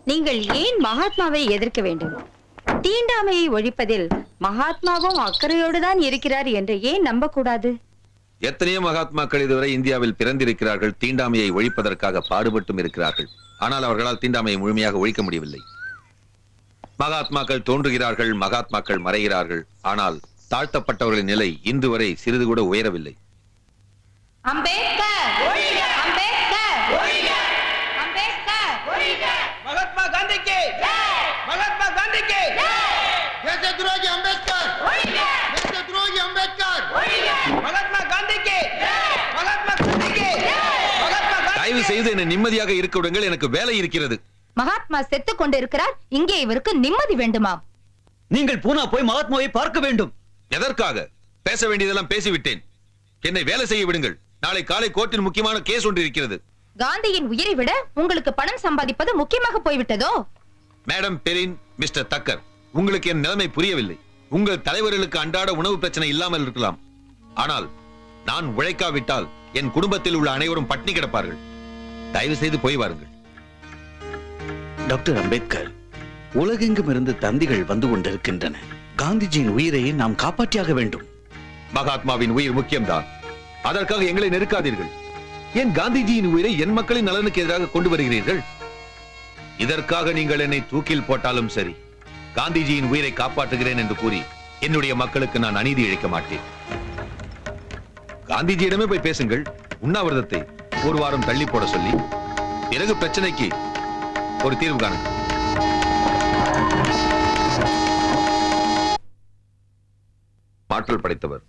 நீங்கள் ஏன் மகாத்மாவை எதிர்க்க வேண்டும்? தீண்டாமையை ஒழிப்பதில் மகாத்மாவும் அக்கறையோடுதான் இருக்கிறார் என்று ஏன் நம்பக்கூடாது? எத்தனையோ மகாத்மாக்கள் இதுவரை இந்தியாவில் பிறந்திருக்கிறார்கள், தீண்டாமையை ஒழிப்பதற்காக பாடுபட்டும் இருக்கிறார்கள். ஆனால் அவர்களால் தீண்டாமையை முழுமையாக ஒழிக்க முடியவில்லை. மகாத்மாக்கள் தோன்றுகிறார்கள், மகாத்மாக்கள் மறைகிறார்கள். ஆனால் தாழ்த்தப்பட்டவர்களின் நிலை இன்று வரை சிறிது கூட உயரவில்லை. அம்பேத்கர் அம்பேத்கர் அம்பேத்கர் மகாத்மா காந்திக்கு மகாத்மா காந்திக்கு தேச துரோகி அம்பேத்கர் தேச துரோகி அம்பேத்கர் மகாத்மா காந்திக்கு மகாத்மா காந்திக்கு மகாத்மா தயவு செய்து என்னை நிம்மதியாக இருக்க விடுங்கள், எனக்கு வேலை இருக்கிறது. மகாத்மா செத்து கொண்டிருக்கிறார், இங்கே இவருக்கு நிம்மதி வேண்டுமாம். நீங்கள் பூனா போய் மகாத்மாவை பார்க்க வேண்டும். எதற்காக? பேச வேண்டியதெல்லாம் பேசிவிட்டேன். என்னை வேலை செய்ய விடுங்கள். நாளை காலை கோர்ட்டில் முக்கியமான கேஸ் ஒன்று இருக்கிறது. காந்தியின் உயிரை விட உங்களுக்கு பணம் சம்பாதிப்பது முக்கியமாக போய்விட்டதோ? மேடம் பெரின், மிஸ்டர் தக்கர், உங்களுக்கு என் நிலைமை புரியவில்லை. உங்கள் தலைவர்களுக்கு அன்றாட உணவு பிரச்சனை இல்லாமல் இருக்கலாம். ஆனால் நான் உழைக்காவிட்டால் என் குடும்பத்தில் உள்ள அனைவரும் பட்டினி கிடப்பார்கள். தயவு செய்து போய் வாருங்கள். டாக்டர் அம்பேத்கர், உலகெங்கும் இருந்து தந்திகள் வந்து கொண்டிருக்கின்றன. காந்திஜியின் உயிரை நாம் காப்பாற்றியாக வேண்டும். மகாத்மாவின் உயிர் முக்கியம்தான். அதற்காக எங்களை நெருக்காதீர்கள். ஏன் காந்திஜியின் உயிரை என் மக்களின் நலனுக்கு எதிராக கொண்டு வருகிறீர்கள்? இதற்காக நீங்கள் என்னை தூக்கில் போட்டாலும் சரி, காந்திஜியின் உயிரை காப்பாற்றுகிறேன் என்று கூறி என்னுடைய மக்களுக்கு நான் அநீதி இழைக்க மாட்டேன். காந்திஜியிடமே போய் பேசுங்கள். உண்ணாவிரதத்தை ஒரு வாரம் தள்ளி போட சொல்லி பிறகு பிரச்சனைக்கு ஒரு தீர்வு காணுங்கள். ஆற்றல் படைத்தவர்,